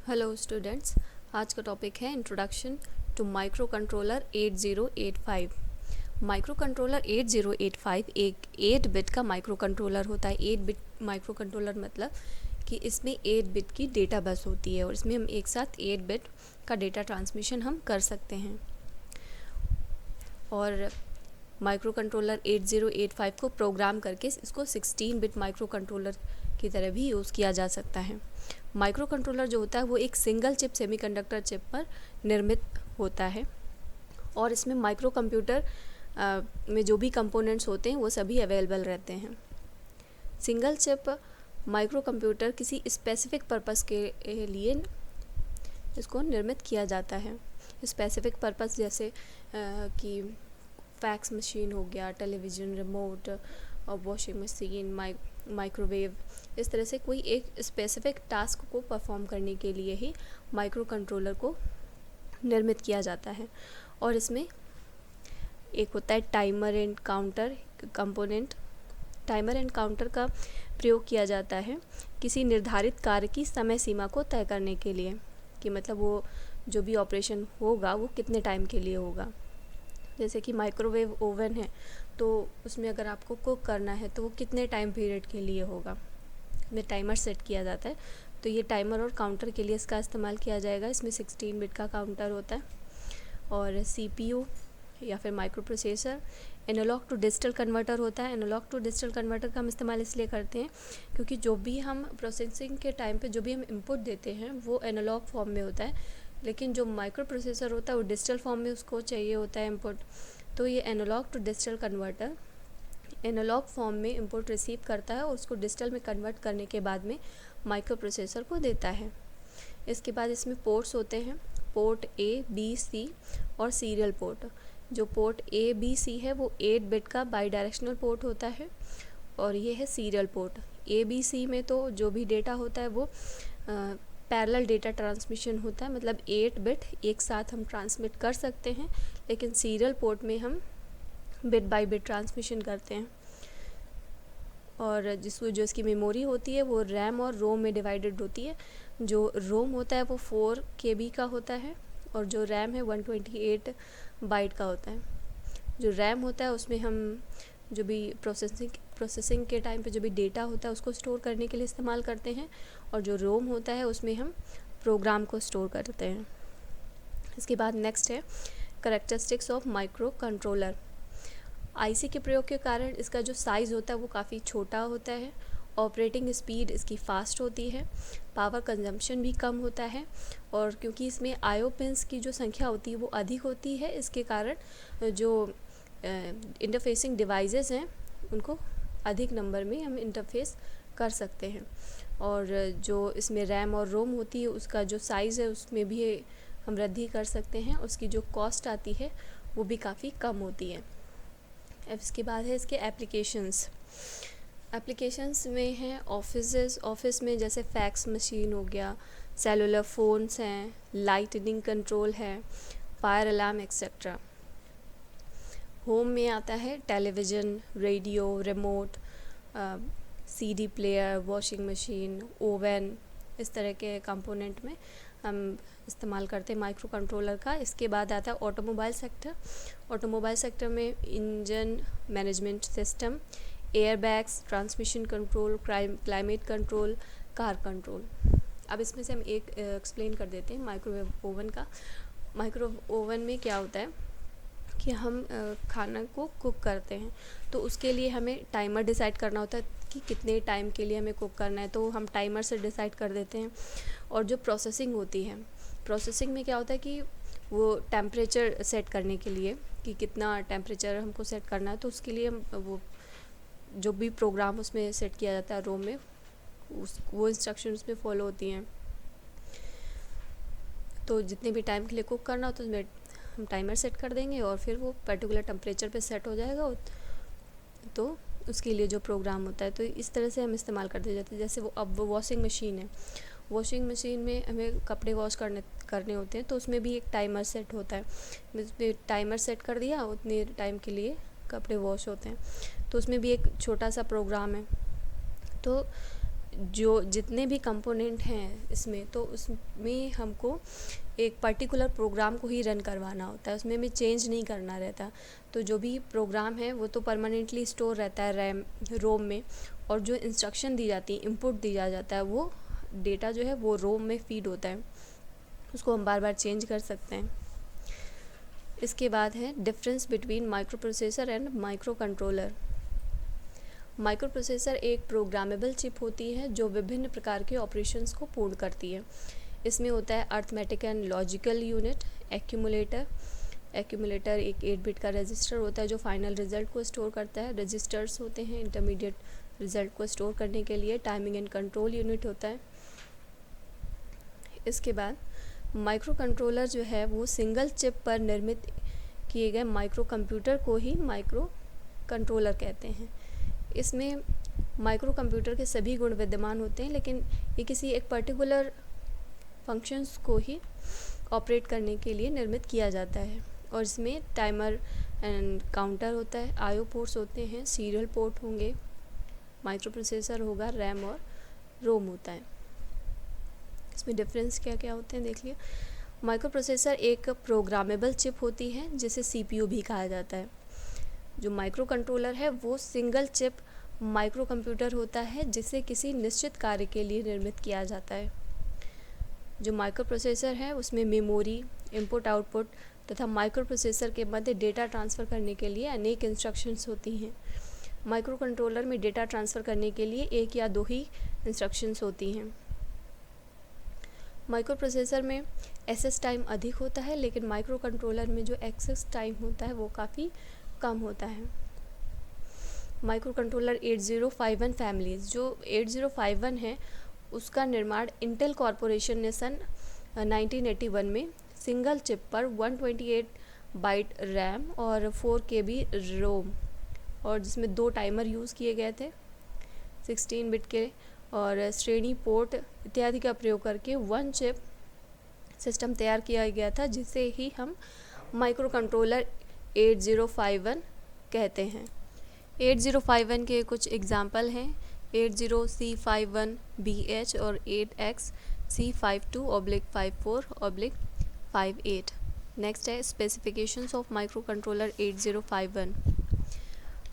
Hello students, आज का topic है introduction to micro controller 8085। Micro controller 8085 एक 8 बिट का माइक्रो कंट्रोलर होता है। 8 बिट माइक्रो कंट्रोलर मतलब कि इसमें 8 बिट की डेटा बस होती है और इसमें हम एक साथ 8 बिट का डेटा ट्रांसमिशन हम कर सकते हैं। और माइक्रो कंट्रोलर 8085 को प्रोग्राम करके इसको 16 बिट माइक्रो कंट्रोलर की तरह भी यूज़ किया जा सकता है। माइक्रो कंट्रोलर जो होता है वो एक सिंगल चिप सेमीकंडक्टर चिप पर निर्मित होता है और इसमें माइक्रो कंप्यूटर में जो भी कंपोनेंट्स होते हैं वो सभी अवेलेबल रहते हैं। सिंगल चिप माइक्रो कंप्यूटर किसी स्पेसिफिक पर्पस के लिए इसको निर्मित किया जाता है। स्पेसिफिक पर्पस जैसे कि फैक्स मशीन हो गया, टेलीविज़न, रिमोट और वॉशिंग मशीन, माइक्रोवेव, इस तरह से कोई एक स्पेसिफिक टास्क को परफॉर्म करने के लिए ही माइक्रो कंट्रोलर को निर्मित किया जाता है। और इसमें एक होता है timer and counter component. Timer and counter का प्रयोग किया जाता है किसी निर्धारित कार्य की समय सीमा को तय करने के लिए, कि मतलब वो जो भी ऑपरेशन होगा वो कितने टाइम के लिए होगा। जैसे कि माइक्रोवेव ओवन है तो उसमें अगर आपको कुक करना है तो वो कितने टाइम पीरियड के लिए होगा, में टाइमर सेट किया जाता है। तो ये टाइमर और काउंटर के लिए इसका इस्तेमाल किया जाएगा। इसमें 16 बिट का काउंटर होता है। और CPU या फिर micro processor analogue to digital converter होता है। एनालॉग टू डिजिटल कन्वर्टर का हम इस्तेमाल इसलिए करते हैं क्योंकि जो भी हम प्रोसेसिंग के टाइम पे जो भी हम इनपुट देते हैं वो एनालॉग फॉर्म में होता है, लेकिन जो माइक्रो प्रोसेसर होता है वो डिजिटल फॉर्म में उसको चाहिए होता है इनपुट। तो ये analogue to digital converter analogue form में इनपुट रिसीव करता है और उसको डिजिटल में कन्वर्ट करने के बाद में माइक्रो प्रोसेसर को देता है। इसके बाद इसमें पोर्ट्स होते हैं, पोर्ट A, B, C और सीरियल पोर्ट। जो पोर्ट A, B, C है वो 8 बिट का बाई डायरेक्शनल पोर्ट होता है और ये है serial port. A, B, C में तो जो भी डेटा होता है वो पैरेलल डेटा ट्रांसमिशन होता है, मतलब 8 बिट एक साथ हम ट्रांसमिट कर सकते हैं, लेकिन सीरियल पोर्ट में हम बिट बाय बिट ट्रांसमिशन करते हैं। और जो इसकी मेमोरी होती है वो रैम और रोम में डिवाइडेड होती है। जो रोम होता है वो 4 KB का होता है और जो रैम है 128 बाइट का होता है। जो रैम होता है उसमें हम जो भी प्रोसेसिंग के टाइम पे जो भी डेटा होता है उसको स्टोर करने के लिए इस्तेमाल करते हैं, और जो रोम होता है उसमें हम प्रोग्राम को स्टोर करते हैं। इसके बाद नेक्स्ट है characteristics of micro controller. IC के प्रयोग के कारण इसका जो साइज़ होता है वो काफ़ी छोटा होता है, ऑपरेटिंग स्पीड इसकी फ़ास्ट होती है, पावर कंजम्पशन भी कम होता है, और क्योंकि इसमें IO पिन्स की जो संख्या होती है वो अधिक होती है, इसके कारण जो इंटरफेसिंग डिवाइसेस हैं उनको अधिक नंबर में हम इंटरफेस कर सकते हैं। और जो इसमें रैम और रोम होती है उसका जो साइज़ है उसमें भी हम वृद्धि कर सकते हैं, उसकी जो कॉस्ट आती है वो भी काफ़ी कम होती है। अब इसके बाद है इसके एप्लीकेशंस में हैं ऑफिस में जैसे फैक्स मशीन हो गया, सेलुलर फ़ोन्स हैं, लाइटनिंग कंट्रोल है, फायर अलार्म एक्सेट्रा। होम में आता है television, radio, remote, CD player, washing machine, oven, इस तरह के कंपोनेंट में हम इस्तेमाल करते हैं माइक्रो कंट्रोलर का। इसके बाद आता है ऑटोमोबाइल सेक्टर में engine management system, airbags, transmission control, climate control, car control. अब इसमें से हम एक एक्सप्लेन कर देते हैं माइक्रोवेव ओवन का। माइक्रोवेव ओवन में क्या होता है कि हम खाना को कुक करते हैं तो उसके लिए हमें टाइमर डिसाइड करना होता है कि कितने टाइम के लिए हमें कुक करना है, तो हम टाइमर से डिसाइड कर देते हैं। और जो प्रोसेसिंग होती है, प्रोसेसिंग में क्या होता है कि वो टेम्परेचर सेट करने के लिए कि कितना टेम्परेचर हमको सेट करना है, तो उसके लिए हम वो जो भी प्रोग्राम उसमें सेट किया जाता है रोम में वो इंस्ट्रक्शन उसमें फॉलो होती हैं। तो जितने भी टाइम के लिए कुक करना हो तो उसमें हम टाइमर सेट कर देंगे और फिर वो पर्टिकुलर टेम्परेचर पे सेट हो जाएगा, तो उसके लिए जो प्रोग्राम होता है। तो इस तरह से हम इस्तेमाल करते जाते हैं। जैसे वो अब वॉशिंग मशीन है, वॉशिंग मशीन में हमें कपड़े वॉश करने होते हैं तो उसमें भी एक टाइमर सेट होता है। उसमें टाइमर सेट कर दिया, उतने टाइम के लिए कपड़े वॉश होते हैं, तो उसमें भी एक छोटा सा प्रोग्राम है। तो जो जितने भी कंपोनेंट हैं इसमें, तो उसमें हमको एक पर्टिकुलर प्रोग्राम को ही रन करवाना होता है, उसमें हमें चेंज नहीं करना रहता। तो जो भी प्रोग्राम है वो तो परमानेंटली स्टोर रहता है रोम में, और जो इंस्ट्रक्शन दी जाती है, इनपुट दिया जाता है, वो डेटा जो है वो रोम में फीड होता है, उसको हम बार बार चेंज कर सकते हैं। इसके बाद है difference between micro processor and micro controller. Micro processor एक प्रोग्रामेबल चिप होती है जो विभिन्न प्रकार के ऑपरेशंस को पूर्ण करती है। इसमें होता है arithmetic and logical unit, accumulator एक 8 बिट का रजिस्टर होता है जो फाइनल रिजल्ट को स्टोर करता है। रजिस्टर्स होते हैं इंटरमीडिएट रिजल्ट को स्टोर करने के लिए। टाइमिंग एंड कंट्रोल यूनिट होता है। इसके बाद माइक्रो कंट्रोलर जो है वो सिंगल चिप पर निर्मित किए गए माइक्रो कंप्यूटर को ही माइक्रो कंट्रोलर कहते हैं। इसमें माइक्रो कंप्यूटर के सभी गुण विद्यमान होते हैं, लेकिन ये किसी एक पर्टिकुलर फंक्शंस को ही ऑपरेट करने के लिए निर्मित किया जाता है। और इसमें टाइमर एंड काउंटर होता है, आईओ पोर्ट्स होते हैं, सीरियल पोर्ट होंगे, माइक्रो प्रोसेसर होगा, रैम और रोम होता है। इसमें डिफरेंस क्या क्या होते हैं देख लिया। माइक्रो प्रोसेसर एक प्रोग्रामेबल चिप होती है जिसे सीपीयू भी कहा जाता है। जो माइक्रो कंट्रोलर है वो सिंगल चिप माइक्रो कंप्यूटर होता है जिसे किसी निश्चित कार्य के लिए निर्मित किया जाता है। जो माइक्रो प्रोसेसर है उसमें मेमोरी, इनपुट आउटपुट तथा माइक्रो प्रोसेसर के मध्य डेटा ट्रांसफ़र करने के लिए अनेक इंस्ट्रक्शंस होती हैं। माइक्रो कंट्रोलर में डेटा ट्रांसफ़र करने के लिए एक या दो ही इंस्ट्रक्शंस होती हैं। माइक्रो प्रोसेसर में एक्सेस टाइम अधिक होता है, लेकिन माइक्रो कंट्रोलर में जो एक्सेस टाइम होता है वो काफ़ी कम होता है। माइक्रो कंट्रोलर 8051 फैमिलीज, जो 8051 है उसका निर्माण इंटेल कॉरपोरेशन ने सन 1981 में सिंगल चिप पर 128 बाइट रैम और 4 KB रोम, और जिसमें 2 टाइमर यूज़ किए गए थे 16 बिट के, और श्रेणी पोर्ट इत्यादि का प्रयोग करके 1 चिप सिस्टम तैयार किया गया था, जिसे ही हम माइक्रो कंट्रोलर 8051 कहते हैं। 8051 के कुछ एग्जाम्पल हैं 80C51BH और 8XC52/54/58। नेक्स्ट है specifications of micro controller 8051।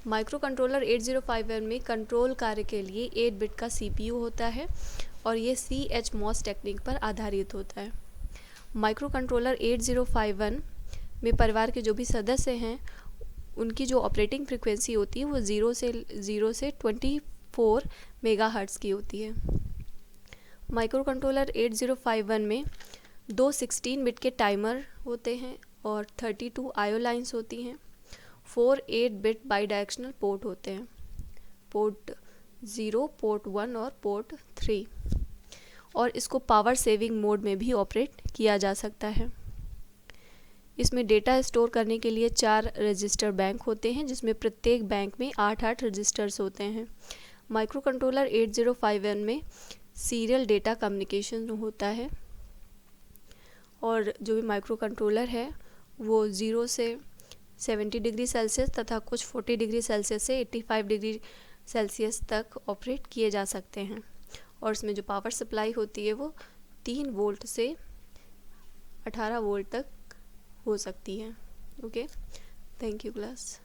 Micro controller 8051 में कंट्रोल कार्य के लिए 8 बिट का CPU होता है और ये CHMOS टेक्निक पर आधारित होता है। माइक्रो कंट्रोलर 8051 में परिवार के जो भी सदस्य हैं उनकी जो ऑपरेटिंग फ्रिक्वेंसी होती है वो 0 से 24 मेगाहर्ट्ज़ की होती है। माइक्रो कंट्रोलर 8051 में 2 16 बिट के टाइमर होते हैं और 32 IO लाइन्स होती हैं। 4 8 बिट बाईडायरेक्शनल पोर्ट होते हैं, पोर्ट 0, पोर्ट 1 और पोर्ट 3, और इसको पावर सेविंग मोड में भी ऑपरेट किया जा सकता है। इसमें डेटा स्टोर करने के लिए 4 रजिस्टर बैंक होते हैं, जिसमें प्रत्येक बैंक में 8-8 रजिस्टर्स होते हैं। माइक्रो कंट्रोलर 8051 में सीरियल डेटा कम्युनिकेशन होता है, और जो भी माइक्रो कंट्रोलर है वो 0 से 70 डिग्री सेल्सियस तथा कुछ 40 डिग्री सेल्सियस से 85 डिग्री सेल्सियस तक ऑपरेट किए जा सकते हैं। और इसमें जो पावर सप्लाई होती है वो 3 वोल्ट से 18 वोल्ट तक हो सकती है। Okay, thank you class.